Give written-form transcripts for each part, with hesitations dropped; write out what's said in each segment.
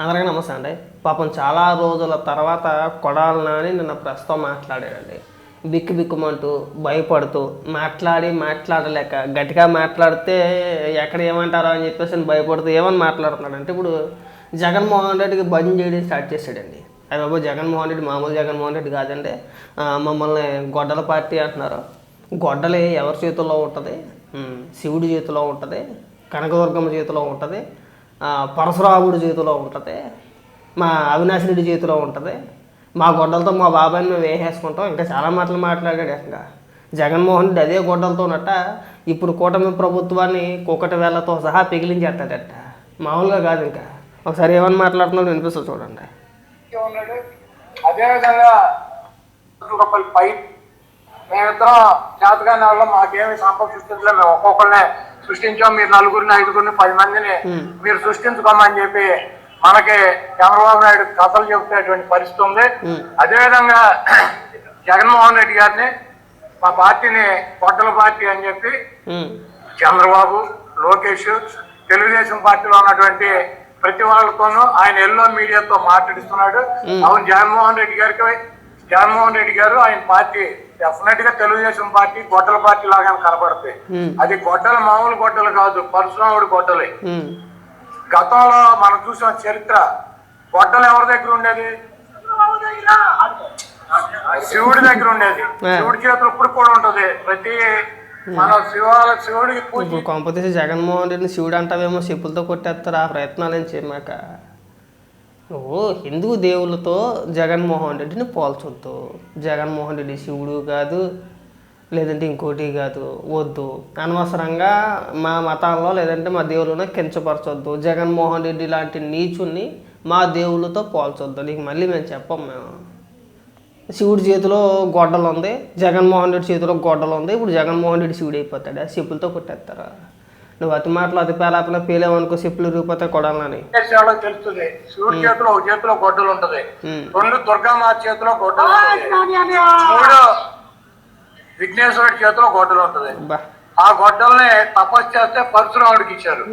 అందరికీ నమస్తే అండి. పాపం చాలా రోజుల తర్వాత కొడాలి నాని నిన్న ప్రస్తుతం మాట్లాడాడండి. బిక్కు బిక్కుమంటూ భయపడుతూ మాట్లాడలేక గట్టిగా మాట్లాడితే ఎక్కడ ఏమంటారో అని చెప్పేసి భయపడుతూ ఏమని మాట్లాడుతున్నాడు అంటే, ఇప్పుడు జగన్మోహన్ రెడ్డికి భజన చేయడం స్టార్ట్ చేశాడండి. అది బాబు జగన్మోహన్ రెడ్డి మామూలు జగన్మోహన్ రెడ్డి కాదండి. మమ్మల్ని గొడ్డల పార్టీ అంటున్నారు. గొడ్డలి ఎవరి చేతుల్లో ఉంటుంది? శివుడి చేతిలో ఉంటుంది, కనకదుర్గమ్మ చేతిలో ఉంటుంది, పరశురాముడి చేతిలో ఉంటుంది, మా అవినాష్ రెడ్డి చేతిలో ఉంటుంది. మా గొడ్డలతో మా బాబాయిని మేము వేసేసుకుంటాం. ఇంకా చాలా మాటలు మాట్లాడాడు. ఇంకా జగన్మోహన్ రెడ్డి అదే గొడ్డలతోనట ఇప్పుడు కూటమి ప్రభుత్వాన్ని కుక్కటి వేళ్లతో సహా పిగిలించేస్తాడట. మామూలుగా కాదు. ఇంకా ఒకసారి ఏమని మాట్లాడుతున్నాడు వినిపిస్తుంది చూడండి. అదేవిధంగా పై మేమిద్దరం జాతకాన్ని వల్ల మాకేమి సంపద సృష్టించలేదు. మేము ఒక్కొక్కరిని సృష్టించాం. మీరు నలుగురిని, ఐదుగురిని, 10 మందిని మీరు సృష్టించుకోమని చెప్పి మనకి చంద్రబాబు నాయుడు కథలు చెబుతున్నటువంటి పరిస్థితి ఉంది. అదేవిధంగా జగన్మోహన్ రెడ్డి గారిని మా పార్టీని గొడ్డల పార్టీ అని చెప్పి చంద్రబాబు, లోకేష్, తెలుగుదేశం పార్టీలో ఉన్నటువంటి ప్రతి వాళ్ళతోనూ ఆయన ఎల్లో మీడియాతో మాట్లాడిస్తున్నాడు. అవును, జగన్మోహన్ రెడ్డి గారు ఆయన పార్టీ డెఫినెట్ గా తెలుగుదేశం పార్టీ గొడ్డల పార్టీ లాగా కనపడుతుంది. అది గొడ్డలు మామూలు గొడ్డలు కాదు, పరశురాముడి గొడ్డలే. గతంలో మనం చూసిన చరిత్ర, గొడ్డలు ఎవరి దగ్గర ఉండేది? శివుడి దగ్గర ఉండేది. శివుడి చేతులు ఇప్పుడు కూడా ఉంటది. ప్రతి మన శివుడికి ఇప్పుడు కొంపతీసి జగన్మోహన్ రెడ్డిని శివుడు అంటావేమో, చెప్పులతో కొట్టేస్తారు. ఆ ప్రయత్నాలు ఏం చేయమాక. నువ్వు హిందూ దేవుళ్ళతో జగన్మోహన్ రెడ్డిని పోల్చొద్దు. జగన్మోహన్ రెడ్డి శివుడు కాదు, లేదంటే ఇంకోటి కాదు. వద్దు, అనవసరంగా మా మతాల్లో లేదంటే మా దేవుళ్ళను కించపరచొద్దు. జగన్మోహన్ రెడ్డి లాంటి నీచుని మా దేవుళ్ళతో పోల్చొద్దు. నీకు మళ్ళీ మేము చెప్పం. మేము శివుడి చేతిలో గొడ్డలు ఉంది, జగన్మోహన్ రెడ్డి చేతిలో గొడ్డలు ఉంది. ఇప్పుడు జగన్మోహన్ రెడ్డి శివుడు అయిపోతాడు. ఆ చెప్పులతో కొట్టేస్తారా? నువ్వు అతి మాటలు అతి పేలాపన పేలేవనుకో, చెప్పులు రూపతే కొడాలని తెలుస్తుంది. శివుడి చేతిలో ఒక చేతిలో గొడ్డలు ఉంటది, రెండు దుర్గామాత చేతిలో గొడ్డలు ఉంటుంది, మూడు విఘ్నేశ్వరుడి చేతిలో గొడ్డలు ఉంటది. ఆ గొడ్డల్ని తపస్సు చేస్తే పరశురాముడికి ఇచ్చారు.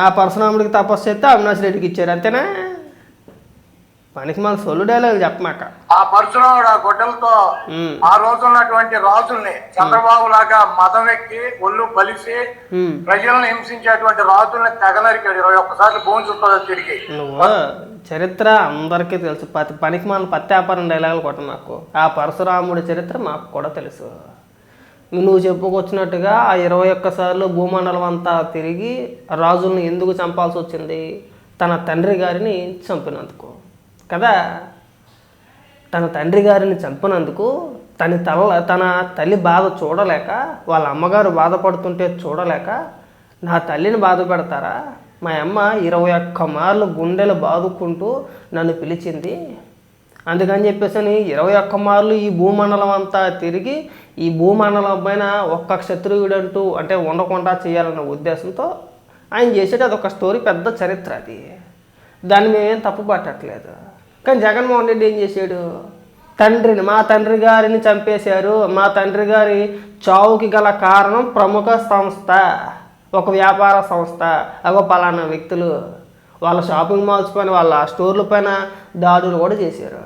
ఆ పరశురాముడికి తపస్సు చేస్తే అవినాష్ రెడ్డికి ఇచ్చారు. అంతేనా? పనికి మన సొల్లు డైలాగ్ చెప్పమాక. ఆ పరశురాముడు ఆ గొడ్డలతో ఆ రోజు ఉన్నటువంటి రాజుల్ని చంద్రబాబు లాగా మదం ఎక్కి ఒళ్ళు బలిసి ప్రజలను హింసించేటువంటి రాజుల్ని తెగనరికాడు. 21 సార్లు భూమి చుట్టూ తిరిగి. నువ్వు చరిత్ర అందరికీ తెలుసు. పనికి మన పత్యాపారం డైలాగులు కొట్ట నాకు. ఆ పరశురాముడి చరిత్ర మాకు కూడా తెలుసు. నువ్వు చెప్పుకొచ్చినట్టుగా ఆ 21 సార్లు భూమండలం అంతా తిరిగి రాజుల్ని ఎందుకు చంపాల్సి వచ్చింది? తన తండ్రి గారిని చంపినందుకు కదా. తన తండ్రి గారిని చంపినందుకు తన తల్లి బాధ చూడలేక, వాళ్ళ అమ్మగారు బాధపడుతుంటే చూడలేక, నా తల్లిని బాధ పెడతారా? మా అమ్మ 21 మార్లు గుండెలు బాదుకుంటూ నన్ను పిలిచింది. అందుకని చెప్పేసి 21 మార్లు ఈ భూమండలం అంతా తిరిగి ఈ భూమండలం పైన ఒక్క క్షత్రియుడంటూ అంటే ఉండకుండా చేయాలన్న ఉద్దేశంతో ఆయన చేసేది అదొక స్టోరీ, పెద్ద చరిత్ర అది. దాన్ని మేమేం తప్పు పట్టట్లేదు. కానీ జగన్మోహన్ రెడ్డి ఏం చేశాడు? మా తండ్రి గారిని చంపేశారు. మా తండ్రి గారి చావుకి గల కారణం ప్రముఖ సంస్థ, ఒక వ్యాపార సంస్థ, అగో పలానా వ్యక్తులు వాళ్ళ షాపింగ్ మాల్స్ పైన, వాళ్ళ స్టోర్ల పైన దాడులు కూడా చేశారు.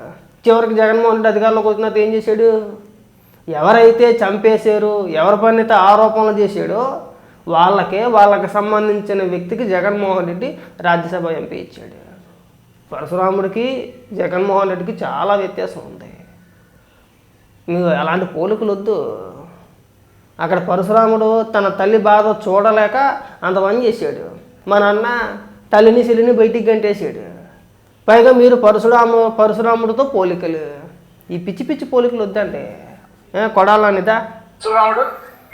చివరికి జగన్మోహన్ రెడ్డి అధికారంలోకి వచ్చినట్టు ఏం చేశాడు? ఎవరైతే చంపేశారు, ఎవరిపైన అయితే ఆరోపణలు చేశాడో వాళ్ళకి సంబంధించిన వ్యక్తికి జగన్మోహన్ రెడ్డి రాజ్యసభ ఎంపీ ఇచ్చాడు. పరశురాముడికి జగన్మోహన్ రెడ్డికి చాలా వ్యత్యాసం ఉంది. మీరు అలాంటి పోలికలు వద్దు. అక్కడ పరశురాముడు తన తల్లి బాధ చూడలేక అంత పని చేశాడు. మా నాన్న తల్లిని చెల్లిని బయటికి గంటేసాడు. పైగా మీరు పరశురాముడితో పోలికలు, ఈ పిచ్చి పిచ్చి పోలికలు వద్దండి. కొడాలనిదా పరశురాముడు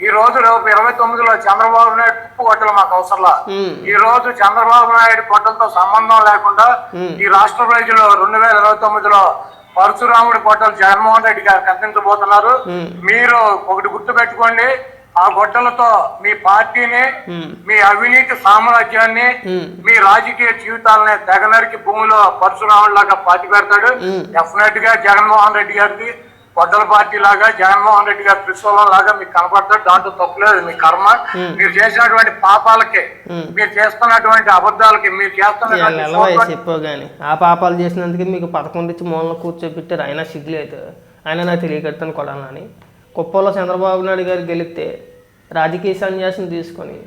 ఈ రోజు 29లో చంద్రబాబు నాయుడు తుప్పు గొడ్డలు మాకు అవసరంలా. ఈ రోజు చంద్రబాబు నాయుడు గొడ్డలతో సంబంధం లేకుండా ఈ రాష్ట్ర ప్రజలు 2029లో పరశురాముడి గొడ్డలు జగన్మోహన్ రెడ్డి గారికి అందించబోతున్నారు. మీరు ఒకటి గుర్తు పెట్టుకోండి, ఆ గొడ్డలతో మీ పార్టీని, మీ అవినీతి సామ్రాజ్యాన్ని, మీ రాజకీయ జీవితాలని తెగనరికి భూమిలో పరశురాముడి లాగా పాతి పెడతాడు. డెఫినెట్ గా జగన్మోహన్ రెడ్డి గారికి వడ్డల పార్టీ లాగా జగన్మోహన్ రెడ్డి గారి త్రిశూలం లాగా మీకు కనపడతాడు. దాంట్లో తప్పులేదు, మీ కర్మ. మీరు చేసినటువంటి పాపాలకి, మీరు చేస్తున్నటువంటి అబద్ధాలకి, మీరు చేస్తున్నటువంటి చెప్పు కానీ ఆ పాపాలు చేసినందుకు మీకు 11 ఇచ్చి మూలలో కూర్చోబెట్టారు. అయినా సిగ్గులేదు. ఆయన నాకు తెలియకడతాను కొడాలని. కుప్పంలో చంద్రబాబు నాయుడు గారు గెలిస్తే రాజకీయ సన్యాసం తీసుకొని